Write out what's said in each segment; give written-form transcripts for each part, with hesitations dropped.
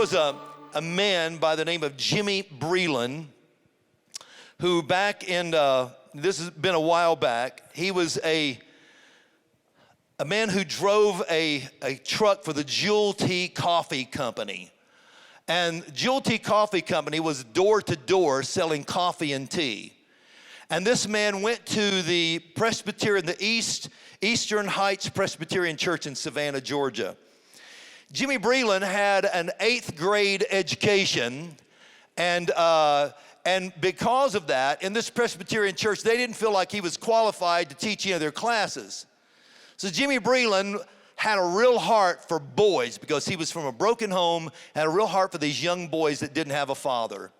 was a man by the name of Jimmy Bryan who back in, this has been a while back, he was a man who drove a truck for the Jewel Tea Coffee Company. And Jewel Tea Coffee Company was door to door selling coffee and tea. And this man went to the Presbyterian, the Eastern Heights Presbyterian Church in Savannah, Georgia. Jimmy Bryan had an 8th grade education, and because of that, in this Presbyterian church, they didn't feel like he was qualified to teach any of their classes. So Jimmy Bryan had a real heart for boys because he was from a broken home, had a real heart for these young boys that didn't have a father.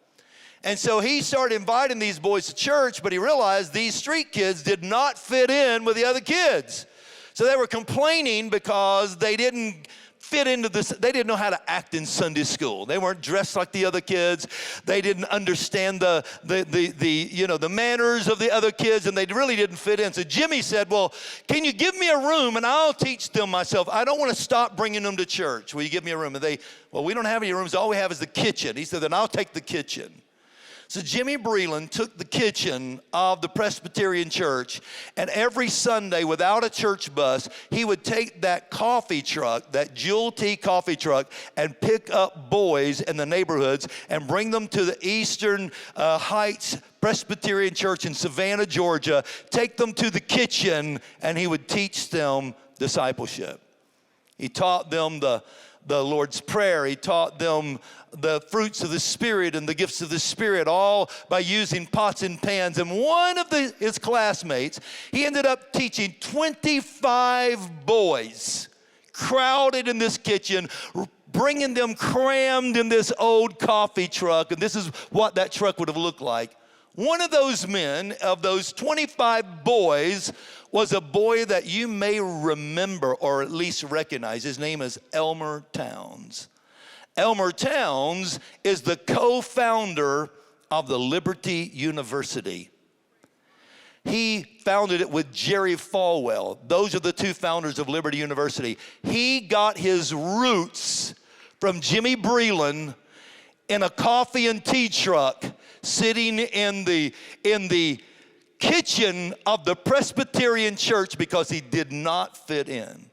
And so he started inviting these boys to church, but he realized these street kids did not fit in with the other kids. So they were complaining because they didn't fit into this. They didn't know how to act in Sunday school. They weren't dressed like the other kids. They didn't understand the manners of the other kids, and they really didn't fit in. So Jimmy said, well, can you give me a room and I'll teach them myself? I don't want to stop bringing them to church. Will you give me a room? And well, we don't have any rooms. All we have is the kitchen. He said, then I'll take the kitchen. So Jimmy Bryan took the kitchen of the Presbyterian church, and every Sunday, without a church bus, he would take that coffee truck, that Jewel Tea coffee truck, and pick up boys in the neighborhoods and bring them to the Eastern Heights Presbyterian Church in Savannah, Georgia, take them to the kitchen, and he would teach them discipleship. He taught them the Lord's Prayer. He taught them the fruits of the Spirit and the gifts of the Spirit, all by using pots and pans. And one of his classmates, he ended up teaching 25 boys, crowded in this kitchen, bringing them crammed in this old coffee truck. And this is what that truck would have looked like. One of those men, of those 25 boys, was a boy that you may remember or at least recognize. His name is Elmer Towns. Elmer Towns is the co-founder of the Liberty University. He founded it with Jerry Falwell. Those are the two founders of Liberty University. He got his roots from Jimmy Bryan in a coffee and tea truck sitting in the kitchen of the Presbyterian church because he did not fit in.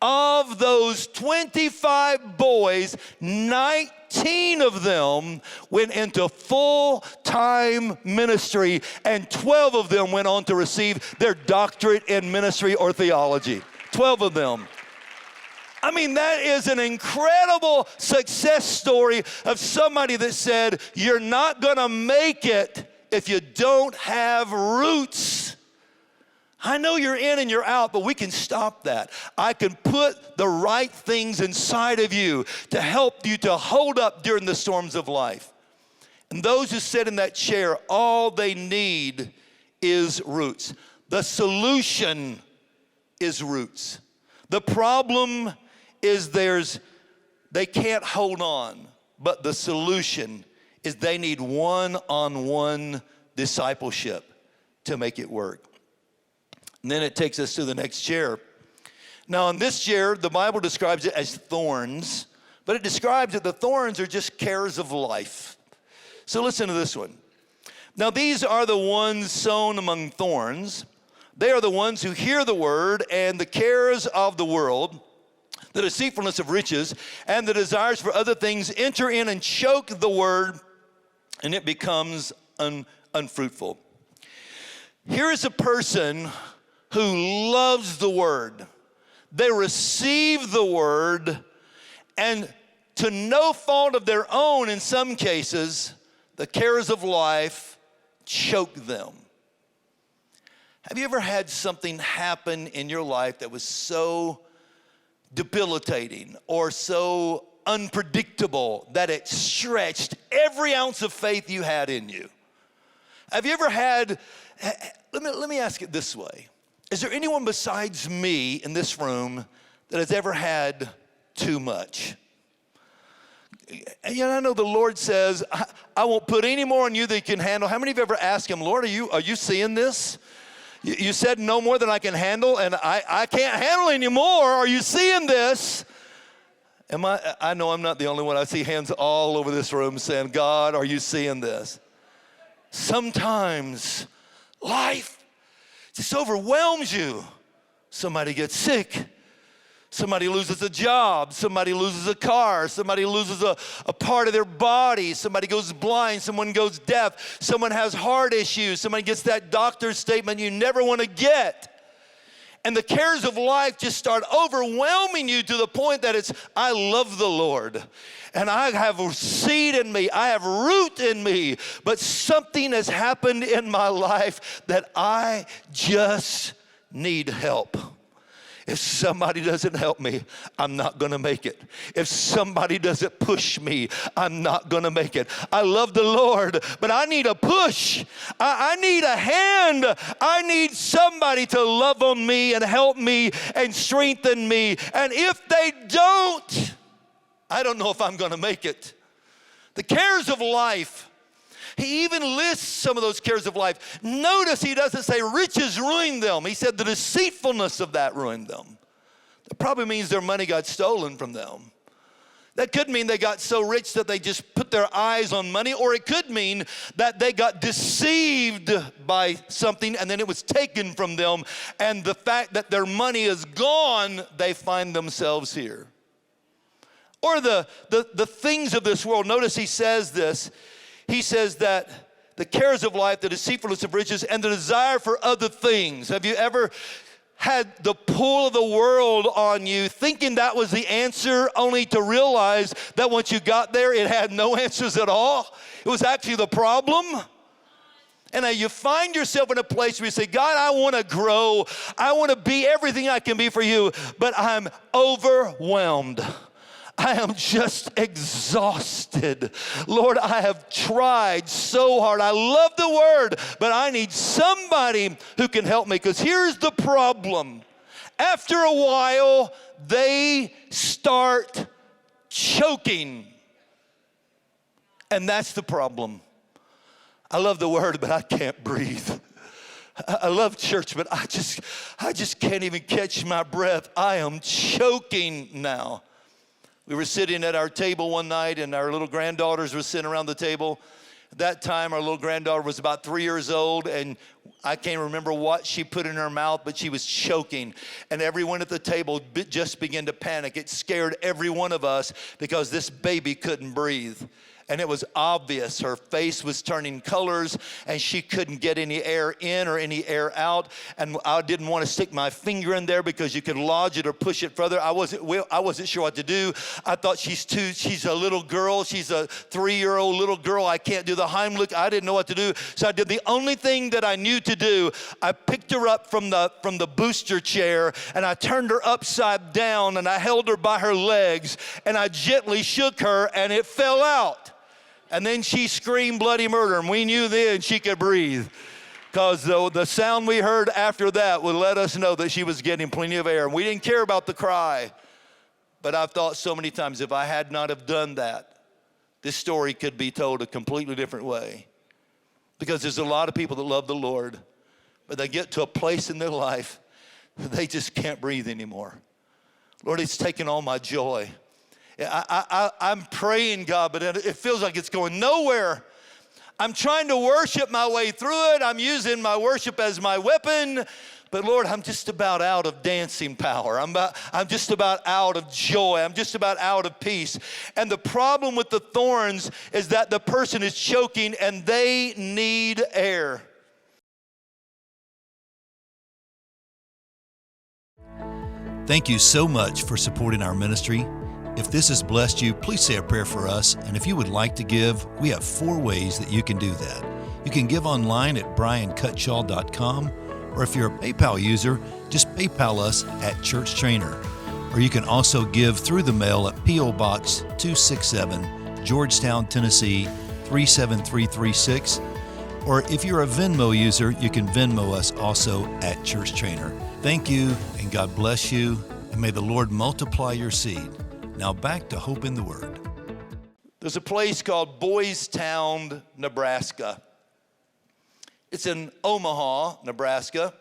Of those 25 boys, 19 of them went into full-time ministry, and 12 of them went on to receive their doctorate in ministry or theology. 12 of them. I mean, that is an incredible success story of somebody that said, you're not going to make it if you don't have roots. I know you're in and you're out, but we can stop that. I can put the right things inside of you to help you to hold up during the storms of life. And those who sit in that chair, all they need is roots. The solution is roots. The problem is they can't hold on, but the solution is they need one-on-one discipleship to make it work. And then it takes us to the next chair. Now, in this chair, the Bible describes it as thorns, but it describes that the thorns are just cares of life. So listen to this one. Now, these are the ones sown among thorns. They are the ones who hear the word, and the cares of the world, the deceitfulness of riches, and the desires for other things enter in and choke the word, and it becomes unfruitful. Here is a person who loves the word. They receive the word, and to no fault of their own in some cases, the cares of life choke them. Have you ever had something happen in your life that was so debilitating or so unpredictable that it stretched every ounce of faith you had in you? Have you ever had, let me ask it this way. Is there anyone besides me in this room that has ever had too much? And I know the Lord says, I won't put any more on you than you can handle. How many of you ever asked him, Lord, are you seeing this? You said no more than I can handle, and I can't handle anymore. Are you seeing this? I know I'm not the only one. I see hands all over this room saying, God, are you seeing this? Sometimes life just overwhelms you. Somebody gets sick. Somebody loses a job. Somebody loses a car. Somebody loses a part of their body. Somebody goes blind. Someone goes deaf. Someone has heart issues. Somebody gets that doctor's statement you never want to get. And the cares of life just start overwhelming you to the point that it's, I love the Lord. And I have seed in me. I have root in me. But something has happened in my life that I just need help. If somebody doesn't help me, I'm not going to make it. If somebody doesn't push me, I'm not going to make it. I love the Lord, but I need a push. I need a hand. I need somebody to love on me and help me and strengthen me. And if they don't, I don't know if I'm going to make it. The cares of life. He even lists some of those cares of life. Notice he doesn't say riches ruined them. He said the deceitfulness of that ruined them. That probably means their money got stolen from them. That could mean they got so rich that they just put their eyes on money, or it could mean that they got deceived by something and then it was taken from them, and the fact that their money is gone, they find themselves here. Or the things of this world. Notice he says this. He says that the cares of life, the deceitfulness of riches, and the desire for other things. Have you ever had the pull of the world on you, thinking that was the answer, only to realize that once you got there, it had no answers at all? It was actually the problem. And now you find yourself in a place where you say, God, I want to grow. I want to be everything I can be for you, but I'm overwhelmed. I am just exhausted. Lord, I have tried so hard. I love the word, but I need somebody who can help me. Because here's the problem. After a while, they start choking. And that's the problem. I love the word, but I can't breathe. I love church, but I just can't even catch my breath. I am choking now. We were sitting at our table one night, and our little granddaughters were sitting around the table. At that time, our little granddaughter was about 3 years old, and I can't remember what she put in her mouth, but she was choking. And everyone at the table just began to panic. It scared every one of us because this baby couldn't breathe. And it was obvious. Her face was turning colors, and she couldn't get any air in or any air out. And I didn't want to stick my finger in there because you could lodge it or push it further. I wasn't sure what to do. I thought she's a little girl. She's a 3-year-old little girl. I can't do the Heimlich. I didn't know what to do. So I did the only thing that I knew to do. I picked her up from the booster chair, and I turned her upside down, and I held her by her legs, and I gently shook her, and it fell out. And then she screamed bloody murder, and we knew then she could breathe, because the sound we heard after that would let us know that she was getting plenty of air. And we didn't care about the cry. But I've thought so many times, if I had not have done that, this story could be told a completely different way. Because there's a lot of people that love the Lord, but they get to a place in their life that they just can't breathe anymore. Lord, it's taken all my joy. I'm praying, God, but it feels like it's going nowhere. I'm trying to worship my way through it. I'm using my worship as my weapon. But Lord, I'm just about out of dancing power. I'm just about out of joy. I'm just about out of peace. And the problem with the thorns is that the person is choking and they need air. Thank you so much for supporting our ministry. If this has blessed you, please say a prayer for us. And if you would like to give, we have 4 ways that you can do that. You can give online at bryancutshall.com, or if you're a PayPal user, just PayPal us at Church Trainer. Or you can also give through the mail at P.O. Box 267, Georgetown, Tennessee 37336. Or if you're a Venmo user, you can Venmo us also at Church Trainer. Thank you, and God bless you, and may the Lord multiply your seed. Now back to Hope in the Word. There's a place called Boys Town, Nebraska. It's in Omaha, Nebraska.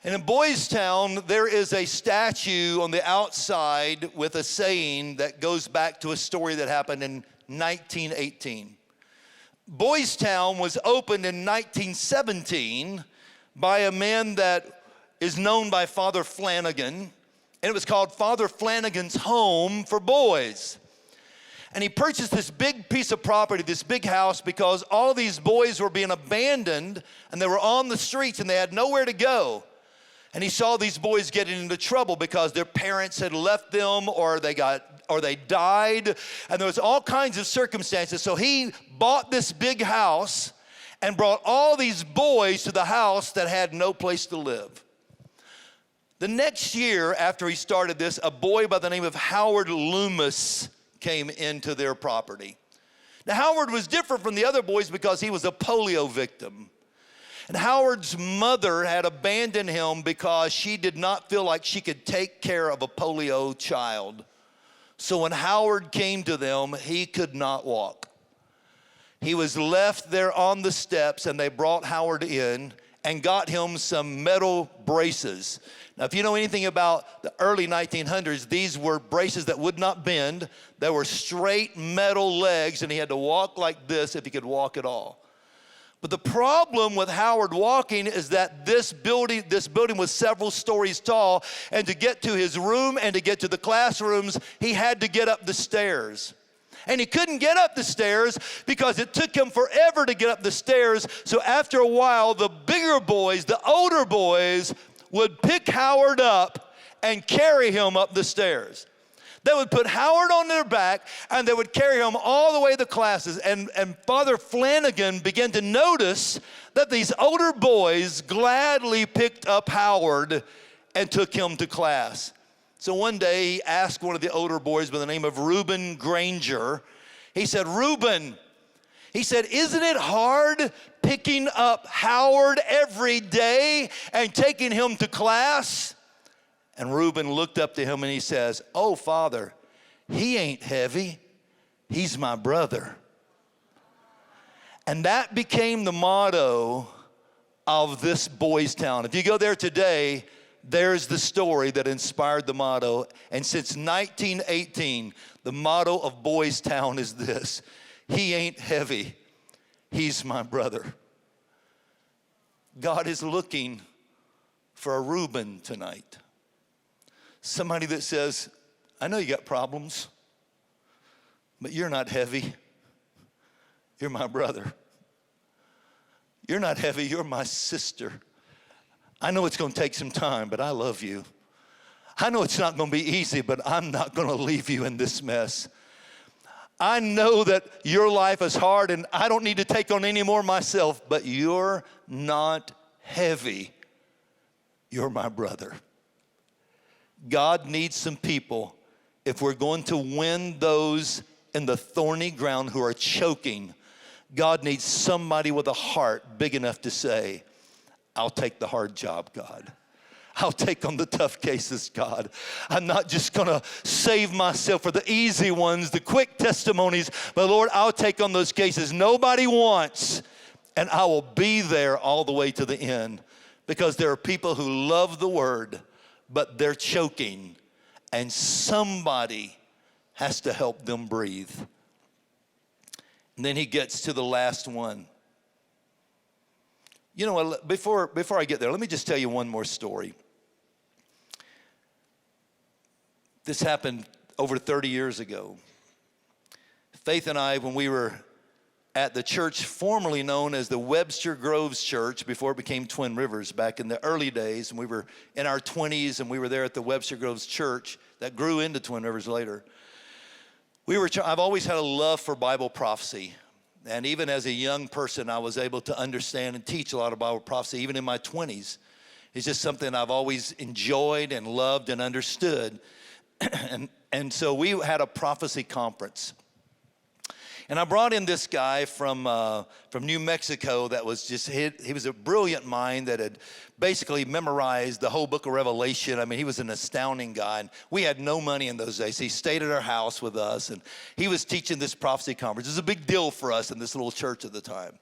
And in Boys Town, there is a statue on the outside with a saying that goes back to a story that happened in 1918. Boys Town was opened in 1917 by a man that is known by Father Flanagan, and it was called Father Flanagan's Home for Boys. And he purchased this big piece of property, this big house, because all these boys were being abandoned and they were on the streets and they had nowhere to go. And he saw these boys getting into trouble because their parents had left them or they died, and there was all kinds of circumstances. So he bought this big house and brought all these boys to the house that had no place to live. The next year after he started this, a boy by the name of Howard Loomis came into their property. Now, Howard was different from the other boys because he was a polio victim. And Howard's mother had abandoned him because she did not feel like she could take care of a polio child. So when Howard came to them, he could not walk. He was left there on the steps, and they brought Howard in and got him some metal braces. Now, if you know anything about the early 1900s, these were braces that would not bend. They were straight metal legs, and he had to walk like this if he could walk at all. But the problem with Howard walking is that this building was several stories tall, and to get to his room and to get to the classrooms, he had to get up the stairs. And he couldn't get up the stairs because it took him forever to get up the stairs. So after a while, the bigger boys, the older boys, would pick Howard up and carry him up the stairs. They would put Howard on their back, and they would carry him all the way to classes. And Father Flanagan began to notice that these older boys gladly picked up Howard and took him to class. So one day he asked one of the older boys by the name of Reuben Granger, he said, "Reuben," he said, "isn't it hard picking up Howard every day and taking him to class?" And Reuben looked up to him and he says, "Oh, Father, he ain't heavy. He's my brother." And that became the motto of this Boys Town. If you go there today, there's the story that inspired the motto. And since 1918, the motto of Boys Town is this: he ain't heavy. He's my brother. God is looking for a Reuben tonight. Somebody that says, "I know you got problems, but you're not heavy. You're my brother. You're not heavy, you're my sister. I know it's going to take some time, but I love you. I know it's not going to be easy, but I'm not going to leave you in this mess. I know that your life is hard and I don't need to take on any more myself, but you're not heavy. You're my brother." God needs some people, if we're going to win those in the thorny ground who are choking. God needs somebody with a heart big enough to say, "I'll take the hard job, God. I'll take on the tough cases, God. I'm not just going to save myself for the easy ones, the quick testimonies, but Lord, I'll take on those cases nobody wants, and I will be there all the way to the end." Because there are people who love the word, but they're choking, and somebody has to help them breathe. And then he gets to the last one. You know, before I get there, let me just tell you one more story. This happened over 30 years ago. Faith and I, when we were at the church formerly known as the Webster Groves Church before it became Twin Rivers, back in the early days, and we were in our 20s, and we were there at the Webster Groves Church that grew into Twin Rivers later. I've always had a love for Bible prophecy, and even as a young person, I was able to understand and teach a lot of Bible prophecy, even in my 20s. It's just something I've always enjoyed and loved and understood. And so we had a prophecy conference. And I brought in this guy from New Mexico that was just, he was a brilliant mind that had basically memorized the whole book of Revelation. I mean, he was an astounding guy. And we had no money in those days. He stayed at our house with us, and he was teaching this prophecy conference. It was a big deal for us in this little church at the time.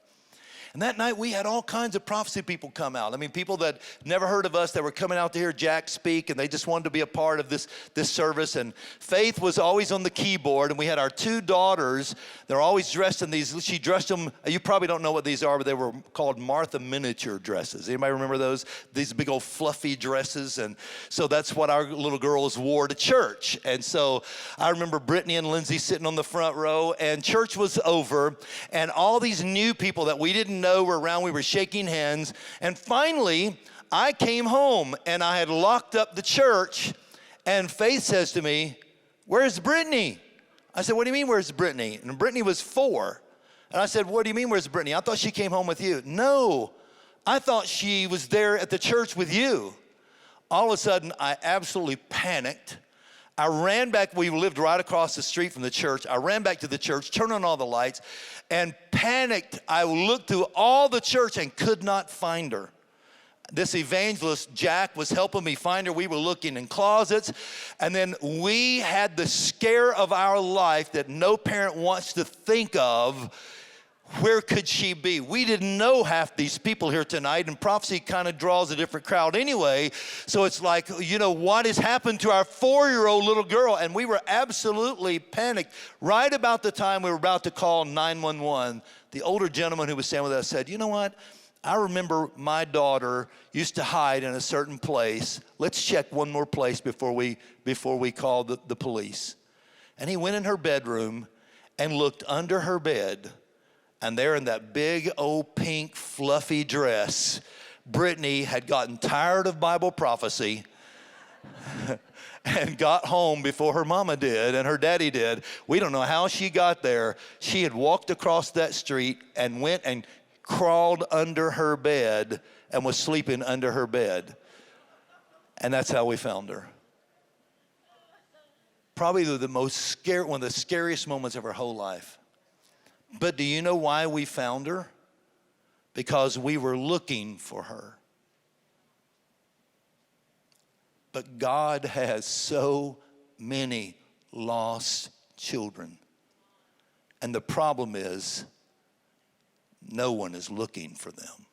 And that night we had all kinds of prophecy people come out. I mean, people that never heard of us that were coming out to hear Jack speak, and they just wanted to be a part of this service. And Faith was always on the keyboard, and we had our 2 daughters. They're always dressed in these. She dressed them, you probably don't know what these are, but they were called Martha miniature dresses. Anybody remember those? These big old fluffy dresses. And so that's what our little girls wore to church. And so I remember Brittany and Lindsay sitting on the front row, and church was over, and all these new people that we didn't know were around. We were shaking hands, and finally I came home, and I had locked up the church, and Faith says to me, "Where's Brittany?" I said, "What do you mean, where's Brittany?" And Brittany was 4. And I said, "What do you mean, where's Brittany? I thought she came home with you." "No, I thought she was there at the church with you." All of a sudden, I absolutely panicked. I ran back. We lived right across the street from the church. I ran back to the church, turned on all the lights, and panicked. I looked through all the church and could not find her. This evangelist, Jack, was helping me find her. We were looking in closets, and then we had the scare of our life that no parent wants to think of. Where could she be? We didn't know half these people here tonight, and prophecy kind of draws a different crowd anyway. So it's like, what has happened to our 4-year-old little girl? And we were absolutely panicked. Right about the time we were about to call 911, the older gentleman who was standing with us said, "You know what? I remember my daughter used to hide in a certain place. Let's check one more place before we call the police." And he went in her bedroom and looked under her bed. And there in that big old pink fluffy dress, Brittany had gotten tired of Bible prophecy and got home before her mama did and her daddy did. We don't know how she got there. She had walked across that street and went and crawled under her bed and was sleeping under her bed. And that's how we found her. Probably one of the scariest moments of her whole life. But do you know why we found her? Because we were looking for her. But God has so many lost children. And the problem is, no one is looking for them.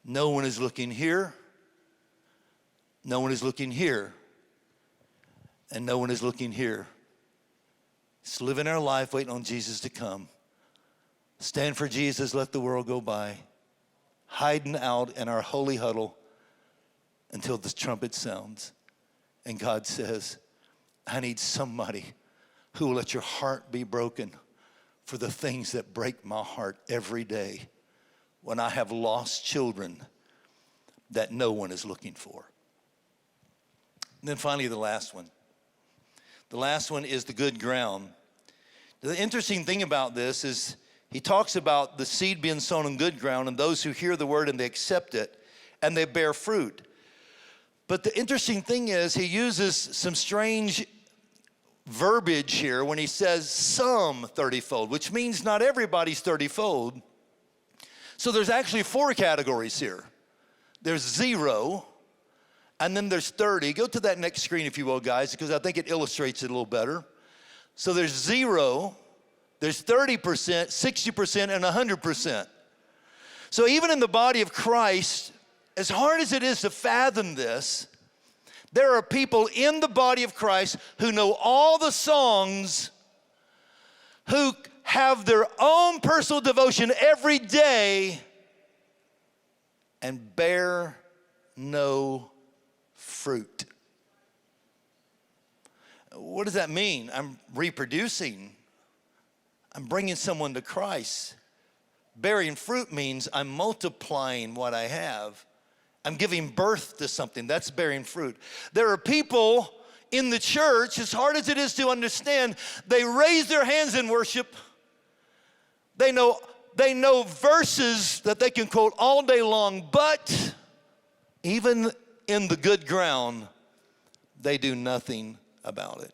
No one is looking here. No one is looking here. And no one is looking here. Just living our life, waiting on Jesus to come. Stand for Jesus, let the world go by. Hiding out in our holy huddle until the trumpet sounds. And God says, "I need somebody who will let your heart be broken for the things that break my heart every day when I have lost children that no one is looking for." And then finally, the last one. The last one is the good ground. The interesting thing about this is he talks about the seed being sown on good ground and those who hear the word and they accept it and they bear fruit. But the interesting thing is he uses some strange verbiage here when he says some 30-fold, which means not everybody's 30-fold. So there's actually 4 categories here. There's 0, and then there's 30. Go to that next screen, if you will, guys, because I think it illustrates it a little better. So there's 0, there's 30%, 60%, and 100%. So even in the body of Christ, as hard as it is to fathom this, there are people in the body of Christ who know all the songs, who have their own personal devotion every day, and bear no fruit. What does that mean? I'm reproducing. I'm bringing someone to Christ. Bearing fruit means I'm multiplying what I have. I'm giving birth to something. That's bearing fruit. There are people in the church, as hard as it is to understand, they raise their hands in worship. They know verses that they can quote all day long, but even in the good ground, they do nothing about it.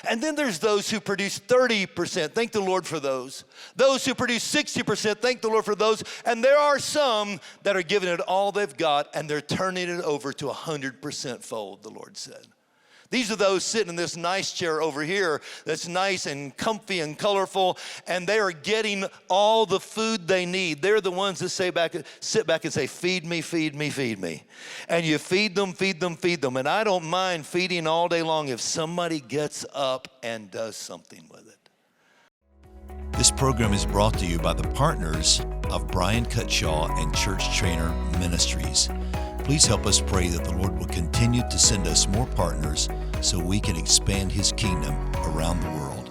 And then there's those who produce 30%. Thank the Lord for those. Those who produce 60%. Thank the Lord for those. And there are some that are giving it all they've got, and they're turning it over to 100% fold, the Lord said. These are those sitting in this nice chair over here that's nice and comfy and colorful, and they are getting all the food they need. They're the ones that sit back and say, feed me, feed me, feed me. And you feed them, feed them, feed them. And I don't mind feeding all day long if somebody gets up and does something with it. This program is brought to you by the partners of Bryan, Cutshall, and Church Trainer Ministries. Please help us pray that the Lord will continue to send us more partners so we can expand His kingdom around the world.